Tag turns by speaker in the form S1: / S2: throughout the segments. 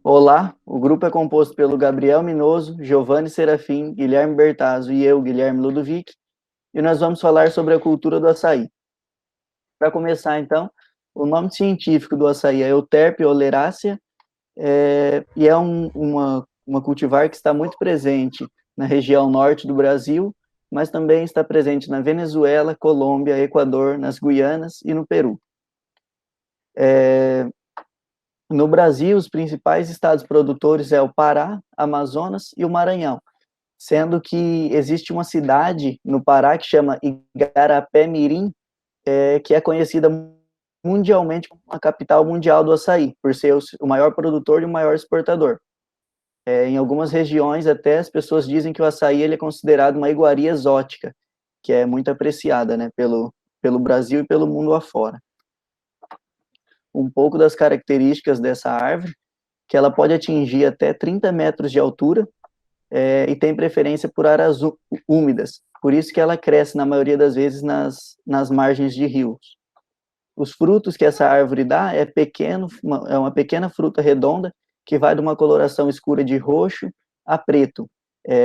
S1: Olá, o grupo é composto pelo Gabriel Minoso, Giovanni Serafim, Guilherme Bertazzo e eu, Guilherme Ludovic, e nós vamos falar sobre a cultura do açaí. Para começar, então, o nome científico do açaí é Euterpe oleracea, e é uma cultivar que está muito presente na região norte do Brasil, mas também está presente na Venezuela, Colômbia, Equador, nas Guianas e no Peru. No Brasil, os principais estados produtores é o Pará, Amazonas e o Maranhão, sendo que existe uma cidade no Pará que chama Igarapé-Mirim, que é conhecida mundialmente como a capital mundial do açaí, por ser o maior produtor e o maior exportador. Em algumas regiões, até as pessoas dizem que o açaí ele é considerado uma iguaria exótica, que é muito apreciada, né, pelo Brasil e pelo mundo afora. Um pouco das características dessa árvore, que ela pode atingir até 30 metros de altura, e tem preferência por áreas úmidas, por isso que ela cresce, na maioria das vezes, nas margens de rios. Os frutos que essa árvore dá é uma pequena fruta redonda, que vai de uma coloração escura de roxo a preto,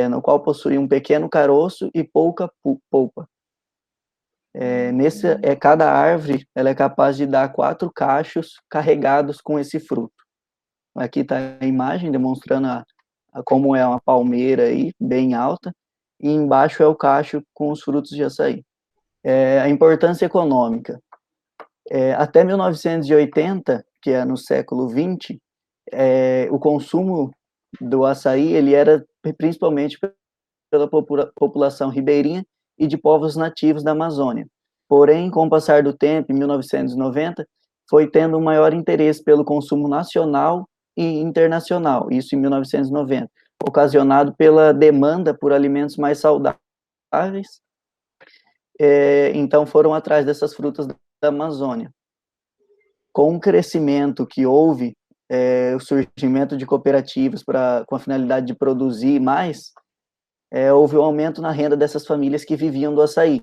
S1: no qual possui um pequeno caroço e pouca polpa. Cada árvore ela é capaz de dar 4 cachos carregados com esse fruto. Aqui está a imagem demonstrando como é uma palmeira aí, bem alta, e embaixo é o cacho com os frutos de açaí. A importância econômica. Até 1980, que é no século XX, o consumo do açaí ele era principalmente pela população ribeirinha e de povos nativos da Amazônia. Porém, com o passar do tempo, em 1990, foi tendo um maior interesse pelo consumo nacional e internacional, isso em 1990, ocasionado pela demanda por alimentos mais saudáveis, então foram atrás dessas frutas da Amazônia. Com o crescimento que houve, o surgimento de cooperativas com a finalidade de produzir mais, houve um aumento na renda dessas famílias que viviam do açaí.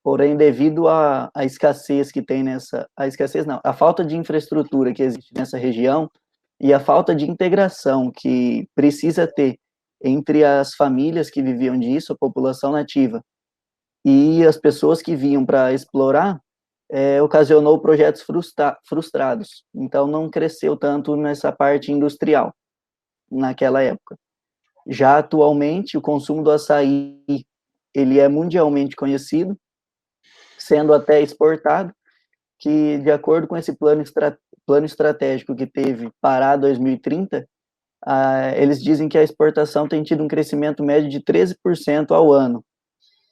S1: Porém, devido à escassez que tem a falta de infraestrutura que existe nessa região e a falta de integração que precisa ter entre as famílias que viviam disso, a população nativa, e as pessoas que vinham para explorar, ocasionou projetos frustrados. Então, não cresceu tanto nessa parte industrial naquela época. Já atualmente, o consumo do açaí ele é mundialmente conhecido, sendo até exportado, que de acordo com esse plano estratégico que teve Pará 2030, eles dizem que a exportação tem tido um crescimento médio de 13% ao ano.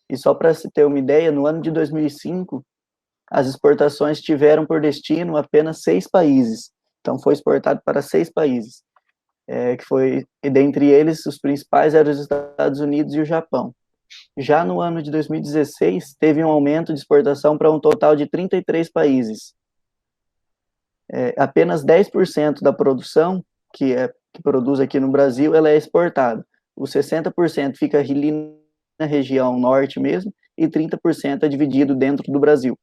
S1: E só para se ter uma ideia, no ano de 2005, as exportações tiveram por destino apenas 6 países. Então, foi exportado para 6 países, e dentre eles, os principais eram os Estados Unidos e o Japão. Já no ano de 2016, teve um aumento de exportação para um total de 33 países. Apenas 10% da produção que produz aqui no Brasil, ela é exportada. Os 60% fica ali na região norte mesmo, e 30% é dividido dentro do Brasil.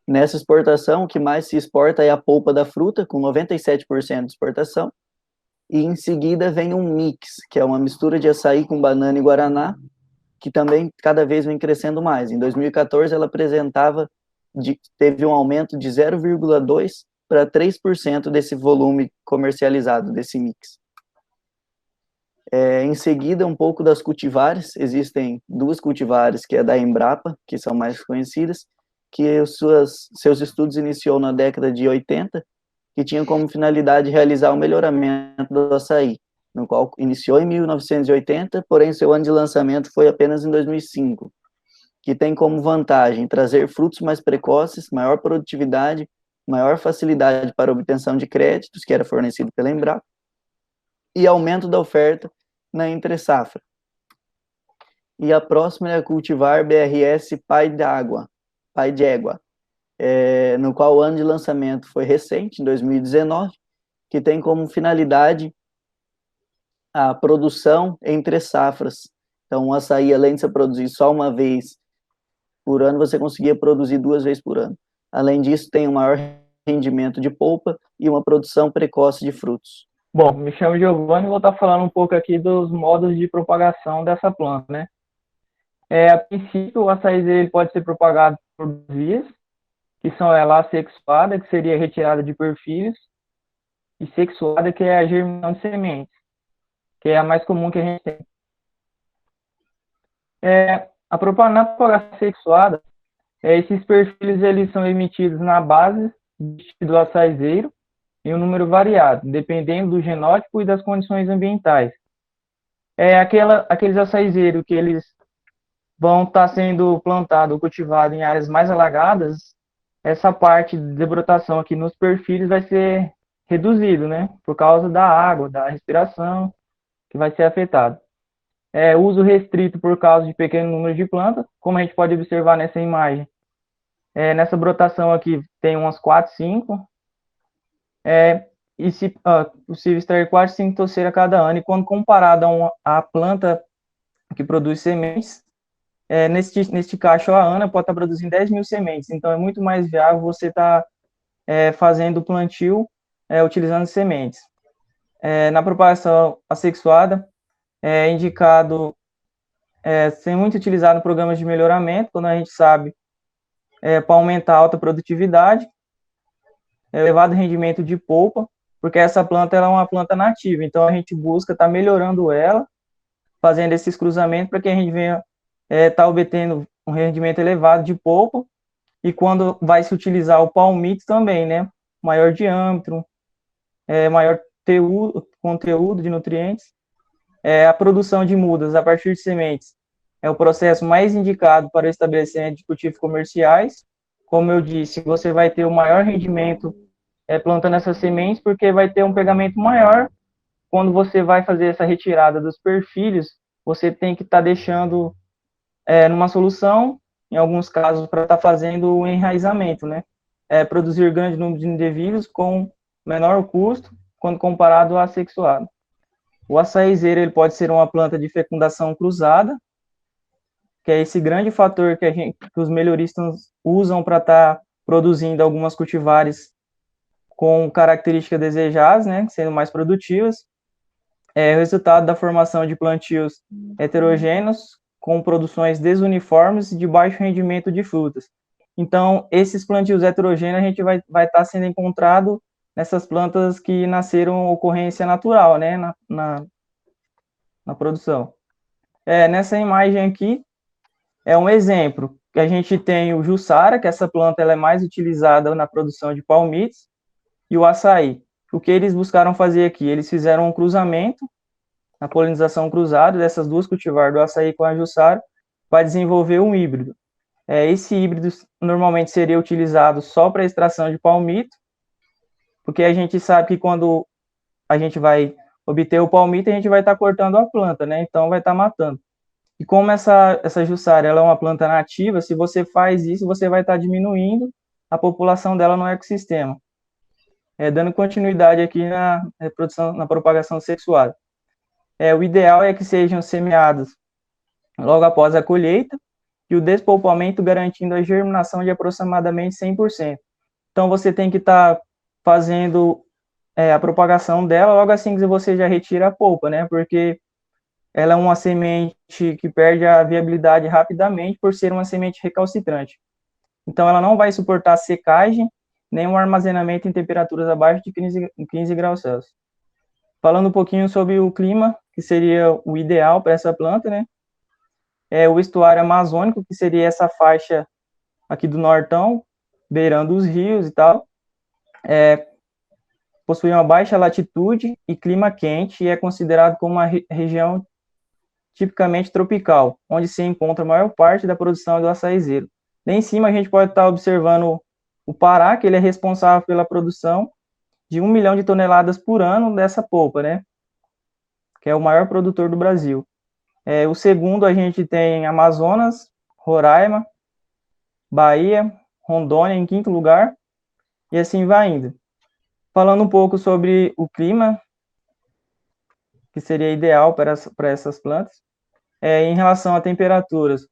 S1: Nessa exportação, o que mais se exporta é a polpa da fruta, com 97% de exportação, e em seguida vem um mix, que é uma mistura de açaí com banana e guaraná, que também cada vez vem crescendo mais. Em 2014, ela teve um aumento de 0,2% para 3% desse volume comercializado, desse mix. Em seguida, um pouco das cultivares. Existem 2 cultivares, que é da Embrapa, que são mais conhecidas, que seus estudos iniciou na década de 80, que tinham como finalidade realizar o melhoramento do açaí, no qual iniciou em 1980, porém seu ano de lançamento foi apenas em 2005, que tem como vantagem trazer frutos mais precoces, maior produtividade, maior facilidade para obtenção de créditos, que era fornecido pela Embrapa, e aumento da oferta na entre-safra. E a próxima é a cultivar BRS Pai de Égua, no qual o ano de lançamento foi recente, em 2019, que tem como finalidade a produção entre safras. Então, o açaí, além de você produzir só uma vez por ano, você conseguia produzir 2 vezes por ano. Além disso, tem um maior rendimento de polpa e uma produção precoce de frutos.
S2: Bom, me chamo Giovanni e vou estar falando um pouco aqui dos modos de propagação dessa planta, né? A princípio, o açaí ele pode ser propagado por duas vias, que são ela assexuada, que seria retirada de perfilhos, e sexuada, que é a germinação de sementes, que é a mais comum que a gente tem. Na propagação sexuada, esses perfilhos eles são emitidos na base do açaizeiro em um número variado, dependendo do genótipo e das condições ambientais. Aqueles açaizeiros que eles vão estar sendo plantados ou cultivados em áreas mais alagadas, essa parte de brotação aqui nos perfilhos vai ser reduzido, né? Por causa da água, da respiração, que vai ser afetado. Uso restrito por causa de pequeno número de plantas, como a gente pode observar nessa imagem. Nessa brotação aqui tem umas 4, 5. E se possível extrair 4, 5 torceiras a cada ano. E quando comparado a planta que produz sementes, neste cacho a Ana pode estar produzindo 10 mil sementes. Então é muito mais viável você estar fazendo o plantio utilizando sementes. Na propagação assexuada, é indicado ser muito utilizado em programas de melhoramento, quando a gente sabe para aumentar a alta produtividade, elevado rendimento de polpa, porque essa planta ela é uma planta nativa, então a gente busca estar melhorando ela, fazendo esses cruzamentos para que a gente venha estar obtendo um rendimento elevado de polpa, e quando vai se utilizar o palmito também, né, maior diâmetro, maior conteúdo de nutrientes. A produção de mudas a partir de sementes é o processo mais indicado para o estabelecimento de cultivos comerciais. Como eu disse, você vai ter o maior rendimento plantando essas sementes, porque vai ter um pegamento maior. Quando você vai fazer essa retirada dos perfilhos, você tem que estar deixando numa solução, em alguns casos, para estar fazendo o enraizamento, né? Produzir grande número de indivíduos com menor custo, quando comparado ao assexuado. O açaizeiro ele pode ser uma planta de fecundação cruzada, que é esse grande fator que os melhoristas usam para estar produzindo algumas cultivares com características desejadas, né, sendo mais produtivas. O resultado da formação de plantios heterogêneos com produções desuniformes e de baixo rendimento de frutas. Então, esses plantios heterogêneos a gente vai estar sendo encontrado nessas plantas que nasceram ocorrência natural, né, na produção. Nessa imagem aqui, é um exemplo, que a gente tem o Jussara, que essa planta ela é mais utilizada na produção de palmitos, e o açaí. O que eles buscaram fazer aqui? Eles fizeram um cruzamento, a polinização cruzada dessas duas cultivares, do açaí com a Jussara, para desenvolver um híbrido. Esse híbrido normalmente seria utilizado só para extração de palmito, porque a gente sabe que quando a gente vai obter o palmito, a gente vai estar cortando a planta, né? Então vai estar matando. E como essa Jussara ela é uma planta nativa, se você faz isso, você vai estar diminuindo a população dela no ecossistema. Dando continuidade aqui na propagação sexuada. O ideal é que sejam semeados logo após a colheita, e o despolpamento garantindo a germinação de aproximadamente 100%. Então, você tem que estar fazendo a propagação dela logo assim que você já retira a polpa, né? Porque ela é uma semente que perde a viabilidade rapidamente por ser uma semente recalcitrante. Então, ela não vai suportar secagem, nem um armazenamento em temperaturas abaixo de 15 graus Celsius. Falando um pouquinho sobre o clima, que seria o ideal para essa planta, né? O estuário amazônico, que seria essa faixa aqui do nortão, beirando os rios e tal. Possui uma baixa latitude e clima quente, e é considerado como uma região tipicamente tropical, onde se encontra a maior parte da produção do açaizeiro. Lá em cima a gente pode estar observando o Pará, que ele é responsável pela produção de 1 milhão de toneladas por ano dessa polpa, né? Que é o maior produtor do Brasil. O segundo a gente tem Amazonas, Roraima, Bahia, Rondônia em quinto lugar, e assim vai indo. Falando um pouco sobre o clima, que seria ideal para essas plantas, em relação a temperaturas,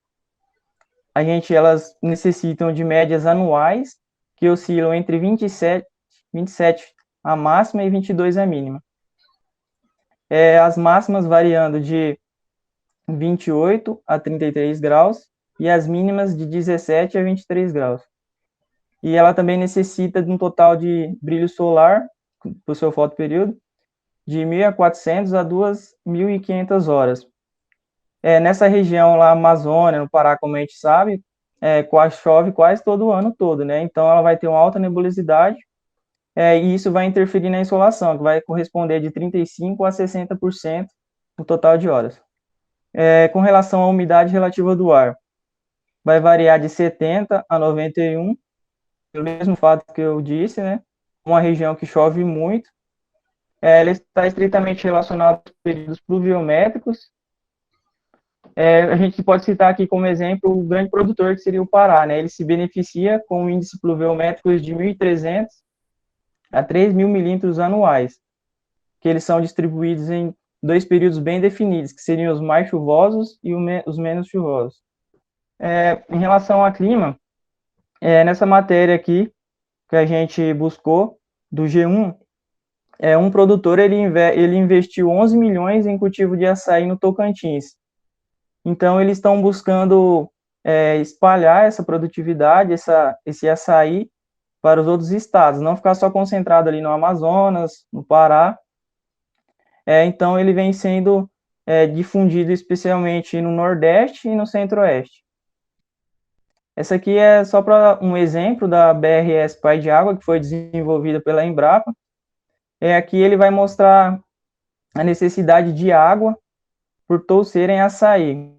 S2: elas necessitam de médias anuais que oscilam entre 27 a máxima e 22 a mínima. As máximas variando de 28 a 33 graus e as mínimas de 17 a 23 graus. E ela também necessita de um total de brilho solar, para o seu fotoperíodo, de 1.400 a 2.500 horas. Nessa região lá, Amazônia, no Pará, como a gente sabe, chove quase todo o ano todo, né? Então, ela vai ter uma alta nebulosidade, e isso vai interferir na insolação, que vai corresponder de 35% a 60% no total de horas. Com relação à umidade relativa do ar, vai variar de 70% a 91%, pelo mesmo fato que eu disse, né? Uma região que chove muito, ela está estritamente relacionada aos períodos pluviométricos. A gente pode citar aqui como exemplo o grande produtor que seria o Pará, né? Ele se beneficia com um índice pluviométrico de 1.300 a 3.000 milímetros anuais, que eles são distribuídos em 2 períodos bem definidos, que seriam os mais chuvosos e os menos chuvosos. Em relação ao clima, nessa matéria aqui que a gente buscou, do G1, um produtor ele investiu 11 milhões em cultivo de açaí no Tocantins. Então, eles estão buscando espalhar essa produtividade, esse açaí, para os outros estados, não ficar só concentrado ali no Amazonas, no Pará. Então, ele vem sendo difundido especialmente no Nordeste e no Centro-Oeste. Essa aqui é só para um exemplo da BRS Pai de Água, que foi desenvolvida pela Embrapa. Aqui ele vai mostrar a necessidade de água por touceira em açaí,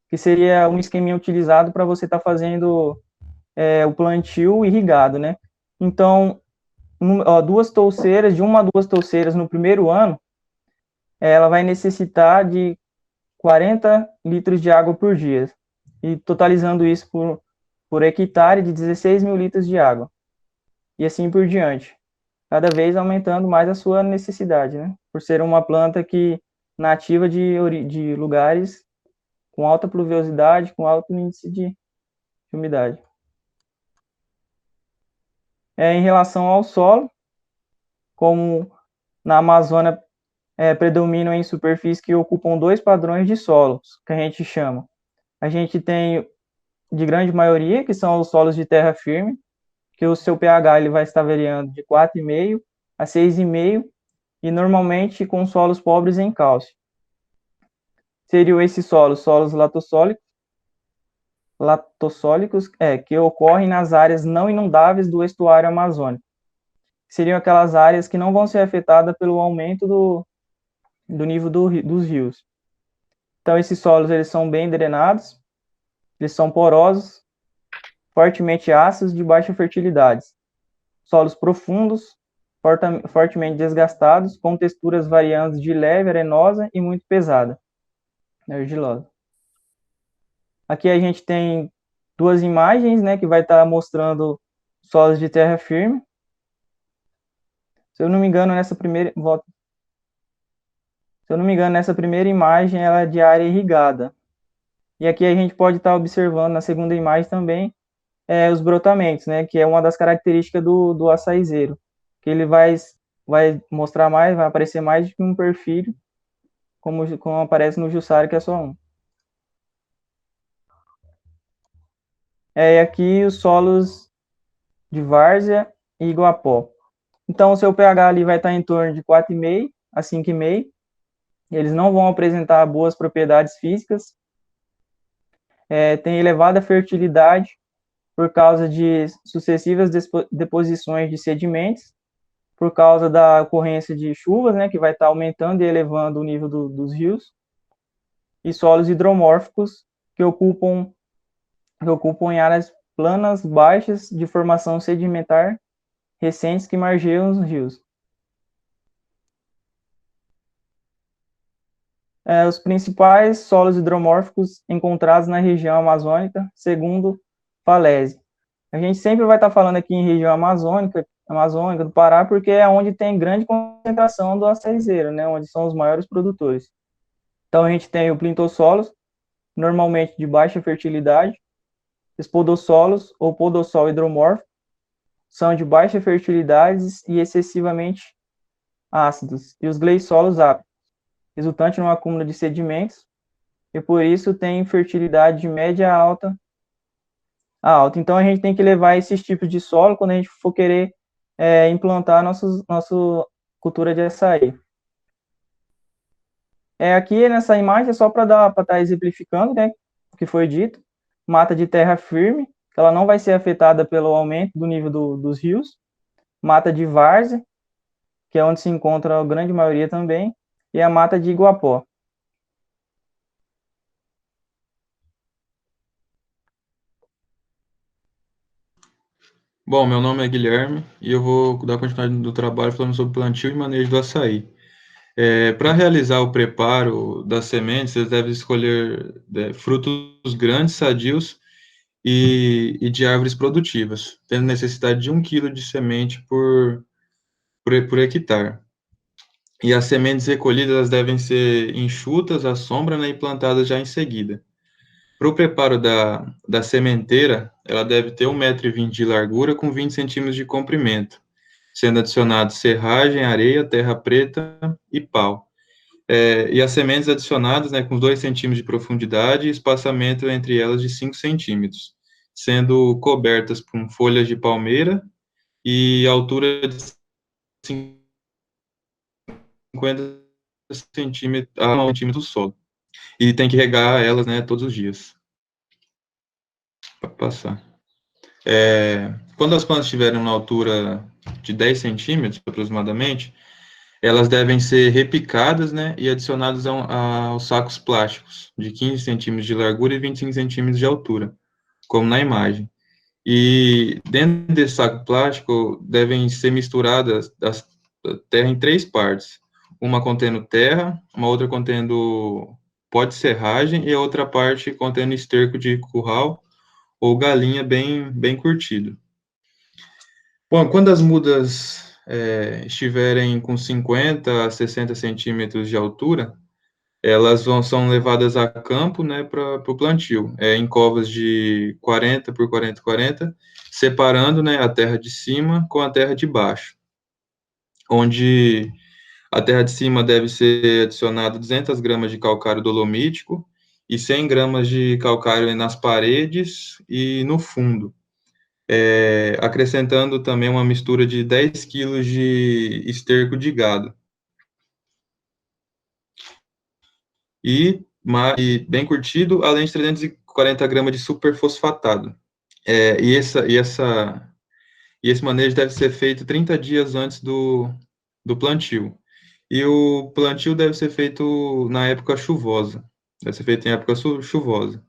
S2: que seria um esqueminha utilizado para você estar fazendo o plantio irrigado, né? Então, de uma a duas touceiras no primeiro ano, ela vai necessitar de 40 litros de água por dia, e totalizando isso por hectare de 16 mil litros de água, e assim por diante, cada vez aumentando mais a sua necessidade, né? Por ser uma planta nativa de lugares com alta pluviosidade, com alto índice de umidade. Em relação ao solo, como na Amazônia predominam em superfícies que ocupam 2 padrões de solos, que a gente chama. A gente tem, de grande maioria, que são os solos de terra firme, que o seu pH ele vai estar variando de 4,5 a 6,5, e normalmente com solos pobres em cálcio. Seriam esses solos latossólicos, que ocorrem nas áreas não inundáveis do estuário amazônico. Seriam aquelas áreas que não vão ser afetadas pelo aumento do nível dos rios. Então, esses solos eles são bem drenados, eles são porosos, fortemente ácidos, de baixa fertilidade. Solos profundos, fortemente desgastados, com texturas variando de leve, arenosa e muito pesada, argilosa. Aqui a gente tem 2 imagens, né, que vai estar mostrando solos de terra firme. Se eu não me engano, nessa primeira imagem, ela é de área irrigada. E aqui a gente pode estar observando na segunda imagem também os brotamentos, né, que é uma das características do açaizeiro, que ele vai mostrar mais, vai aparecer mais de um perfil, como aparece no Jussara, que é só um. E aqui os solos de várzea e Iguapó. Então, o seu pH ali vai estar em torno de 4,5 a 5,5. Eles não vão apresentar boas propriedades físicas. Tem elevada fertilidade por causa de sucessivas deposições de sedimentos, por causa da ocorrência de chuvas, né, que vai estar aumentando e elevando o nível dos rios. E solos hidromórficos que ocupam em áreas planas baixas de formação sedimentar recentes que margeiam os rios. Os principais solos hidromórficos encontrados na região amazônica, segundo Falese. A gente sempre vai estar falando aqui em região amazônica do Pará, porque é onde tem grande concentração do açaizeiro, né, onde são os maiores produtores. Então, a gente tem o plintossolos, normalmente de baixa fertilidade, espodossolos ou podossol hidromórfico, são de baixa fertilidade e excessivamente ácidos, e os gleisolos ácidos, resultante num acúmulo de sedimentos, e por isso tem fertilidade de média a alta. Então, a gente tem que levar esses tipos de solo quando a gente for querer implantar nossa cultura de açaí. Aqui nessa imagem é só para estar exemplificando, né, o que foi dito. Mata de terra firme, que ela não vai ser afetada pelo aumento do nível dos rios. Mata de várzea, que é onde se encontra a grande maioria também, e a mata de Iguapó.
S3: Bom, meu nome é Guilherme e eu vou dar continuidade do trabalho falando sobre plantio e manejo do açaí. Para realizar o preparo das sementes, vocês devem escolher frutos grandes, sadios e de árvores produtivas, tendo necessidade de 1 quilo de semente por hectare. E as sementes recolhidas elas devem ser enxutas à sombra, né, e plantadas já em seguida. Para o preparo da sementeira, ela deve ter 1,20 m de largura com 20 centímetros de comprimento, sendo adicionado serragem, areia, terra preta e pau. E as sementes adicionadas, né, com 2 centímetros de profundidade e espaçamento entre elas de 5 centímetros, sendo cobertas com folhas de palmeira e altura de 50 centímetros a 1 centímetro do solo. E tem que regar elas, né, todos os dias. Para passar. Quando as plantas estiverem na altura de 10 centímetros, aproximadamente, elas devem ser repicadas, né, e adicionadas aos sacos plásticos, de 15 centímetros de largura e 25 centímetros de altura, como na imagem. E dentro desse saco plástico devem ser misturadas a terra em 3 partes, uma contendo terra, uma outra contendo pó de serragem e a outra parte contendo esterco de curral ou galinha bem curtido. Bom, quando as mudas estiverem com 50 a 60 centímetros de altura, elas são levadas a campo, né, para o plantio, em covas de 40 por 40 40, separando, né, a terra de cima com a terra de baixo, onde a terra de cima deve ser adicionada 200 gramas de calcário dolomítico e 100 gramas de calcário nas paredes e no fundo, acrescentando também uma mistura de 10 quilos de esterco de gado. E bem curtido, além de 340 gramas de superfosfatado. E esse manejo deve ser feito 30 dias antes do plantio. E o plantio deve ser feito na época chuvosa. Deve ser feito em época chuvosa.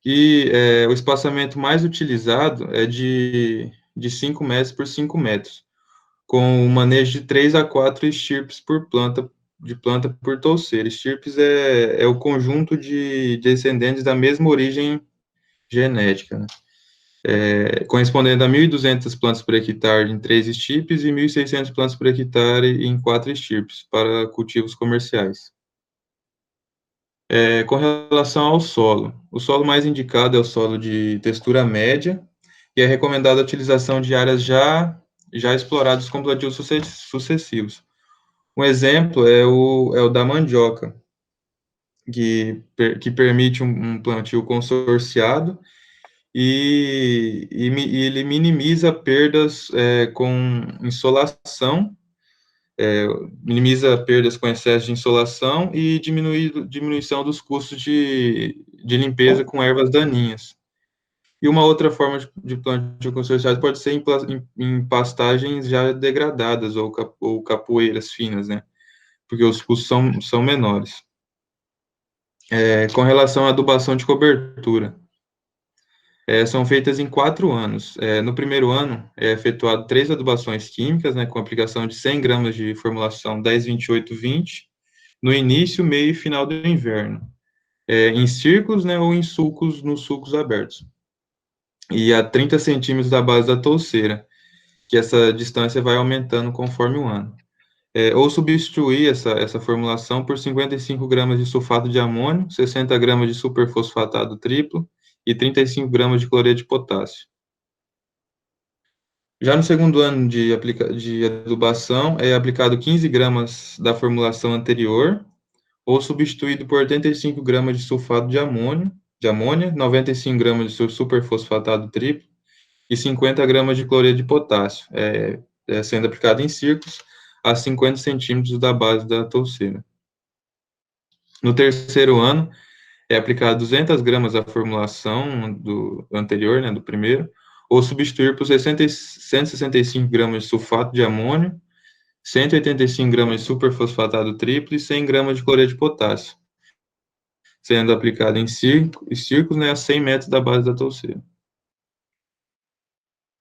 S3: E o espaçamento mais utilizado é de 5 metros por 5 metros, com o manejo de 3 a 4 estirpes por planta por touceira. Estirpes é o conjunto de descendentes da mesma origem genética, né? Correspondendo a 1.200 plantas por hectare em 3 estirpes e 1.600 plantas por hectare em 4 estirpes, para cultivos comerciais. Com relação ao solo, o solo mais indicado é o solo de textura média, e é recomendada a utilização de áreas já exploradas com plantios sucessivos. Um exemplo é o da mandioca, que permite um plantio consorciado e ele minimiza perdas com insolação, minimiza perdas com excesso de insolação e diminuição dos custos de limpeza com ervas daninhas. E uma outra forma de plantio consorciado pode ser em pastagens já degradadas ou capoeiras finas, né? Porque os custos são menores. Com relação à adubação de cobertura, são feitas em 4 anos. No primeiro ano, é efetuado 3 adubações químicas, né, com aplicação de 100 gramas de formulação 10-28-20, no início, meio e final do inverno, em círculos, né, ou em sulcos, nos sulcos abertos. E a 30 centímetros da base da touceira, que essa distância vai aumentando conforme o ano. Ou substituir essa formulação por 55 gramas de sulfato de amônio, 60 gramas de superfosfatado triplo e 35 gramas de cloreto de potássio. Já no segundo ano de adubação, é aplicado 15 gramas da formulação anterior, ou substituído por 85 gramas de sulfato de amônia, 95 gramas de superfosfatado triplo e 50 gramas de cloreto de potássio, sendo aplicado em círculos a 50 centímetros da base da touceira. No terceiro ano, é aplicado 200 gramas da formulação do anterior, né, do primeiro, ou substituir por 165 gramas de sulfato de amônio, 185 gramas de superfosfatado triplo e 100 gramas de cloreto de potássio, sendo aplicado em círculos, né, a 100 metros da base da touceira.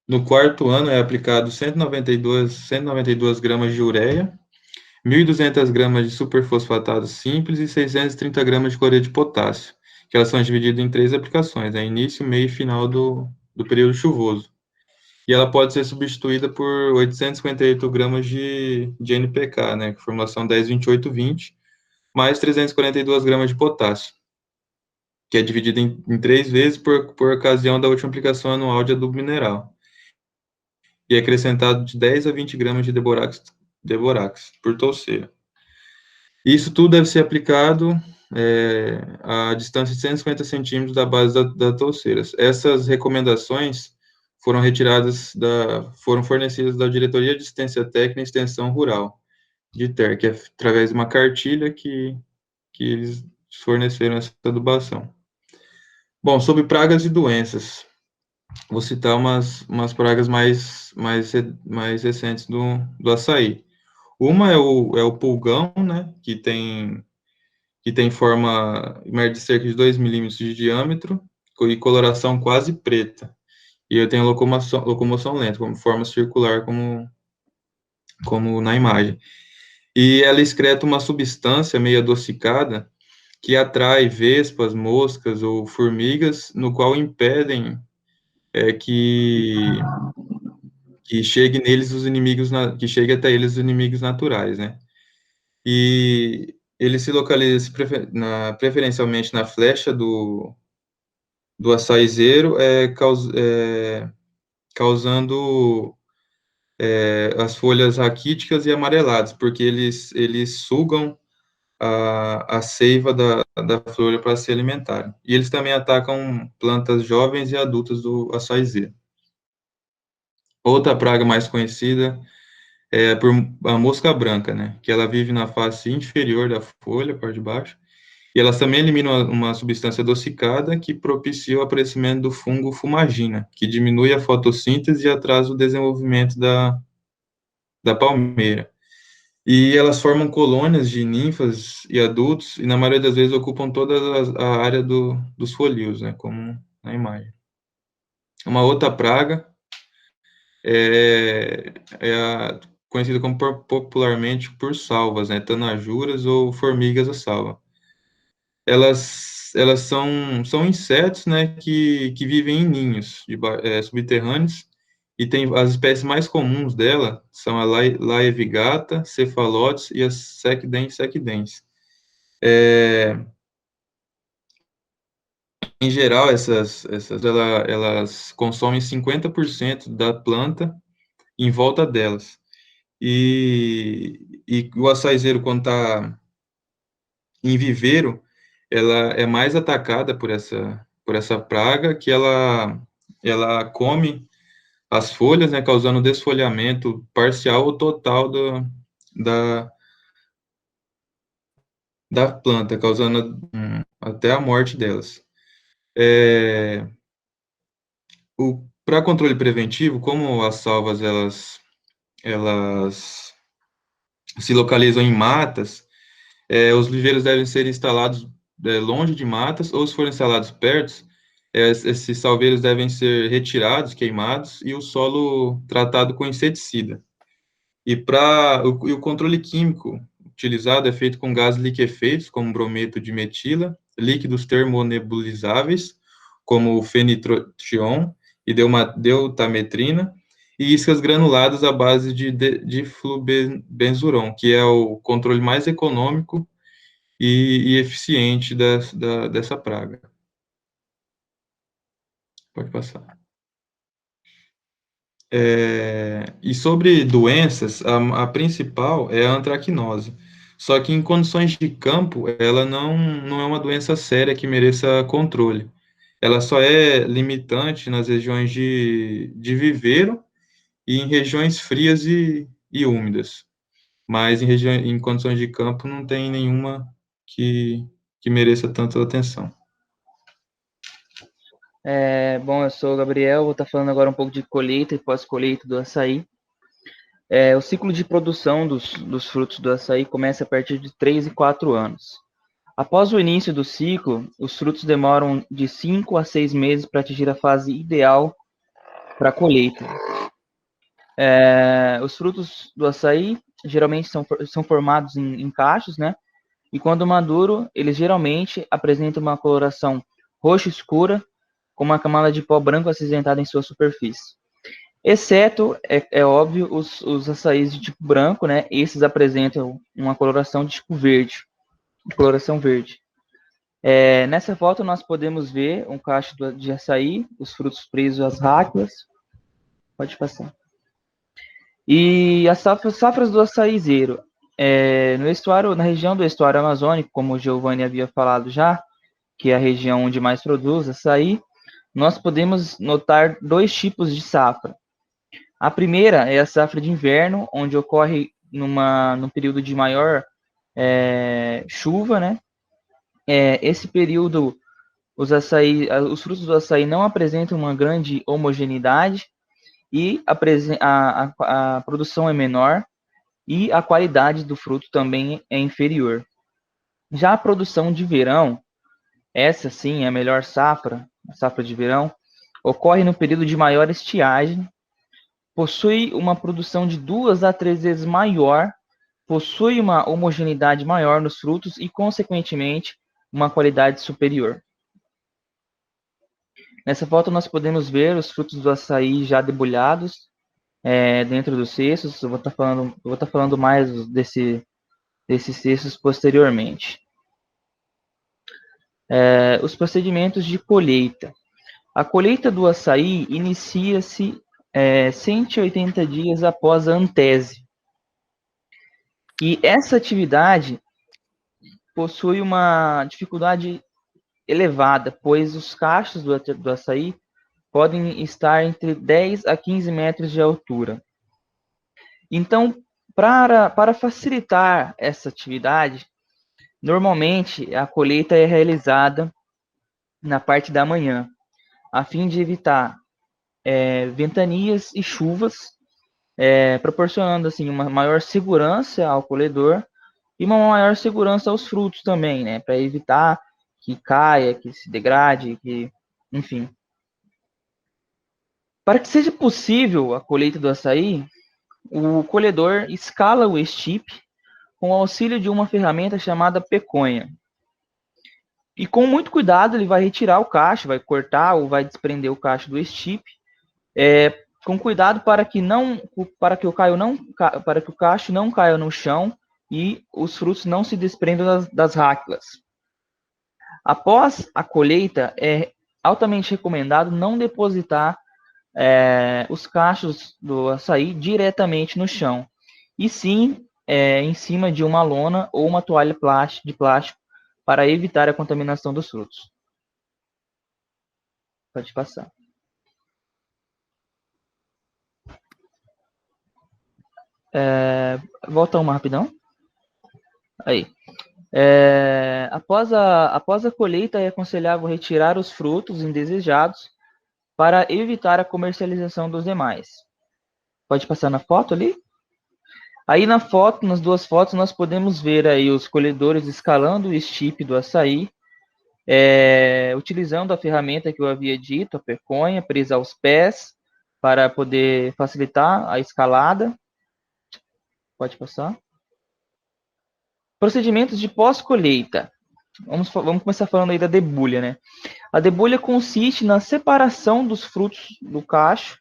S3: No quarto ano, é aplicado 192 gramas de ureia, 1.200 gramas de superfosfatado simples e 630 gramas de cloreto de potássio, que elas são divididas em 3 aplicações, né, início, meio e final do período chuvoso. E ela pode ser substituída por 858 gramas de NPK, né, formulação 10-28-20, mais 342 gramas de potássio, que é dividido em 3 vezes por ocasião da última aplicação anual de adubo mineral. E é acrescentado de 10 a 20 gramas de deborax por touceira. Isso tudo deve ser aplicado a distância de 150 centímetros da base da touceira. Essas recomendações foram fornecidas da Diretoria de Assistência Técnica e Extensão Rural, de TER, que é através de uma cartilha que eles forneceram essa adubação. Bom, sobre pragas e doenças, vou citar umas pragas mais recentes do açaí. Uma é o pulgão, né, que tem forma, mede cerca de 2 milímetros de diâmetro e coloração quase preta. E eu tenho locomoção lenta, como forma circular, como na imagem. E ela excreta uma substância meio adocicada que atrai vespas, moscas ou formigas, no qual impedem que chegue neles os inimigos, que chegue até eles os inimigos naturais, né? E ele se localiza preferencialmente na flecha do açaizeiro, causando as folhas raquíticas e amareladas, porque eles sugam a seiva da flor para se alimentarem. E eles também atacam plantas jovens e adultas do açaizeiro. Outra praga mais conhecida é por a mosca branca, né, que ela vive na face inferior da folha, parte de baixo, e elas também eliminam uma substância adocicada que propicia o aparecimento do fungo fumagina, que diminui a fotossíntese e atrasa o desenvolvimento da palmeira. E elas formam colônias de ninfas e adultos, e na maioria das vezes ocupam toda a área dos folíolos, né, como na imagem. Uma outra praga conhecida popularmente por salvas, né, tanajuras ou formigas a salva. Elas são insetos, né, que vivem em ninhos subterrâneos, e tem as espécies mais comuns dela são a Laevigata, Cephalotes e a Sequidens. Em geral, elas consomem 50% da planta em volta delas. E o açaizeiro, quando está em viveiro, ela é mais atacada por essa praga, que ela come as folhas, né, causando desfolhamento parcial ou total da, da planta, causando até a morte delas. Para controle preventivo, como as salvas elas se localizam em matas, os viveiros devem ser instalados longe de matas, ou se forem instalados perto, esses salveiros devem ser retirados, queimados, e o solo tratado com inseticida. E o controle químico utilizado é feito com gases liquefeitos, como brometo de metila, líquidos termonebulizáveis, como o fenitrotion e deutametrina, e iscas granuladas à base de flubenzuron, que é o controle mais econômico e eficiente dessa praga. Pode passar. E sobre doenças, a principal é a antracnose. Só que em condições de campo, ela não é uma doença séria que mereça controle. Ela só é limitante nas regiões de viveiro e em regiões frias e úmidas. Mas em condições de campo não tem nenhuma que mereça tanta atenção.
S2: Bom, eu sou o Gabriel, vou estar falando agora um pouco de colheita e pós-colheita do açaí. O ciclo de produção dos frutos do açaí começa a partir de 3 e 4 anos. Após o início do ciclo, os frutos demoram de 5 a 6 meses para atingir a fase ideal para a colheita. Os frutos do açaí geralmente são formados em cachos, né? E quando maduro, eles geralmente apresentam uma coloração roxa escura, com uma camada de pó branco acinzentada em sua superfície. Exceto, é óbvio, os açaís de tipo branco, né? Esses apresentam uma coloração de tipo verde, de coloração verde. Nessa foto nós podemos ver um cacho de açaí, os frutos presos às ráculas. Pode passar. E as safras do açaizeiro. No estuário, na região do estuário amazônico, como o Giovanni havia falado já, que é a região onde mais produz açaí, nós podemos notar 2 tipos de safra. A primeira é a safra de inverno, onde ocorre num período de maior chuva, né? Esse período, os frutos do açaí não apresentam uma grande homogeneidade e a produção é menor e a qualidade do fruto também é inferior. Já a produção de verão, essa sim é a melhor safra, a safra de verão, ocorre no período de maior estiagem, possui uma produção de 2 a 3 vezes maior, possui uma homogeneidade maior nos frutos e, consequentemente, uma qualidade superior. Nessa foto nós podemos ver os frutos do açaí já debulhados dentro dos cestos. Eu vou estar falando mais desses cestos posteriormente. Os procedimentos de colheita. A colheita do açaí inicia-se 180 dias após a antese. E essa atividade possui uma dificuldade elevada, pois os cachos do açaí podem estar entre 10 a 15 metros de altura. Então, para facilitar essa atividade, normalmente a colheita é realizada na parte da manhã, a fim de evitar ventanias e chuvas, proporcionando assim uma maior segurança ao colhedor e uma maior segurança aos frutos também, né, para evitar que caia, que se degrade, enfim. Para que seja possível a colheita do açaí, o colhedor escala o estipe com o auxílio de uma ferramenta chamada peconha. E com muito cuidado ele vai retirar o cacho, vai cortar ou vai desprender o cacho do estipe, com cuidado para que o cacho não caia no chão e os frutos não se desprendam das ráculas. Após a colheita, é altamente recomendado não depositar os cachos do açaí diretamente no chão, e sim em cima de uma lona ou uma toalha de plástico para evitar a contaminação dos frutos. Pode passar. Volta uma rapidão. Aí. Após a colheita, é aconselhável retirar os frutos indesejados para evitar a comercialização dos demais. Pode passar na foto ali? Aí nas 2 fotos, nós podemos ver aí os colhedores escalando o estipe do açaí, utilizando a ferramenta que eu havia dito, a peconha, presa aos pés, para poder facilitar a escalada. Pode passar. Procedimentos de pós-colheita. Vamos começar falando aí da debulha, né? A debulha consiste na separação dos frutos do cacho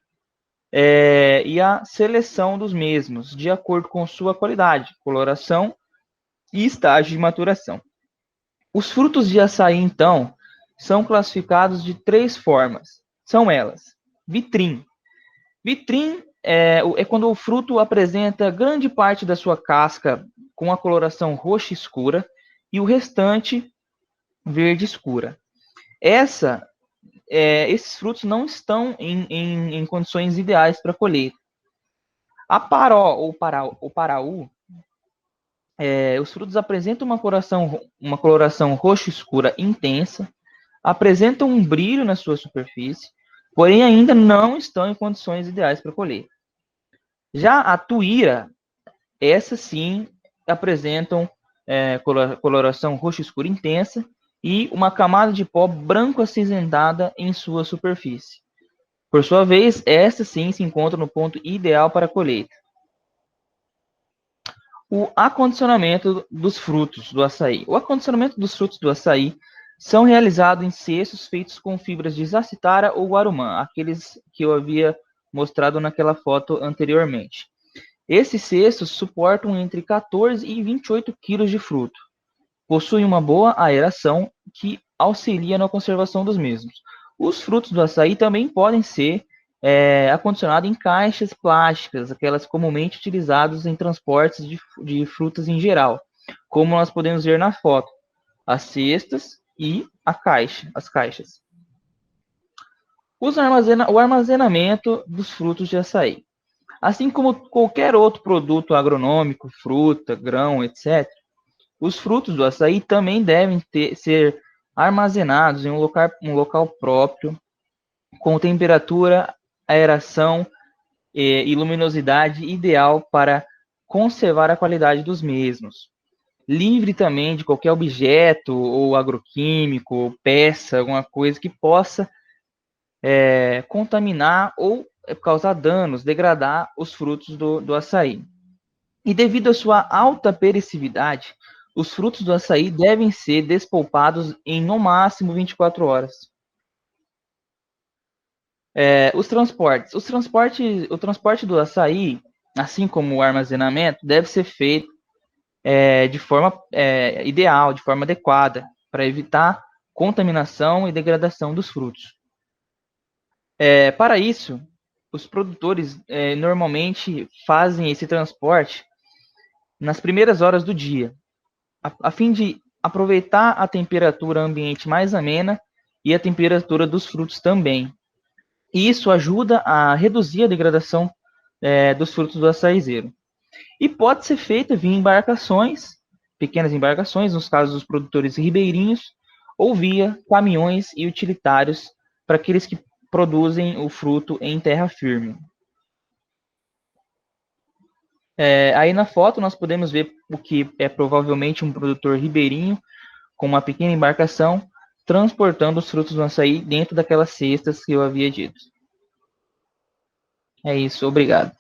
S2: e a seleção dos mesmos, de acordo com sua qualidade, coloração e estágio de maturação. Os frutos de açaí, então, são classificados de 3 formas. São elas: vitrim. Vitrim é quando o fruto apresenta grande parte da sua casca com a coloração roxa escura e o restante verde escura. Esses frutos não estão em condições ideais para colheita. A paró ou paraú, os frutos apresentam uma coloração roxa escura intensa, apresentam um brilho na sua superfície, porém ainda não estão em condições ideais para colheita. Já a tuíra, essas sim apresentam coloração roxa escura intensa e uma camada de pó branco acinzentada em sua superfície. Por sua vez, esta sim se encontra no ponto ideal para a colheita. O acondicionamento dos frutos do açaí. O acondicionamento dos frutos do açaí são realizados em cestos feitos com fibras de jacitara ou guarumã, aqueles que eu havia mostrado naquela foto anteriormente. Esses cestos suportam entre 14 e 28 quilos de fruto. Possuem uma boa aeração que auxilia na conservação dos mesmos. Os frutos do açaí também podem ser acondicionados em caixas plásticas, aquelas comumente utilizadas em transportes de frutas em geral, como nós podemos ver na foto, as cestas e as caixas. O armazenamento dos frutos de açaí. Assim como qualquer outro produto agronômico, fruta, grão, etc., os frutos do açaí também devem ser armazenados em um local próprio, com temperatura, aeração e luminosidade ideal para conservar a qualidade dos mesmos. Livre também de qualquer objeto ou agroquímico, ou peça, alguma coisa que possa contaminar ou causar danos, degradar os frutos do açaí. E devido à sua alta perecividade, os frutos do açaí devem ser despolpados em no máximo 24 horas. Os transportes. O transporte do açaí, assim como o armazenamento, deve ser feito de forma ideal, de forma adequada, para evitar contaminação e degradação dos frutos. Para isso, os produtores normalmente fazem esse transporte nas primeiras horas do dia, a fim de aproveitar a temperatura ambiente mais amena e a temperatura dos frutos também. Isso ajuda a reduzir a degradação dos frutos do açaizeiro. E pode ser feita via embarcações, pequenas embarcações, nos casos dos produtores ribeirinhos, ou via caminhões e utilitários para aqueles que produzem o fruto em terra firme. Aí na foto nós podemos ver o que é provavelmente um produtor ribeirinho com uma pequena embarcação transportando os frutos do açaí dentro daquelas cestas que eu havia dito. É isso, obrigado.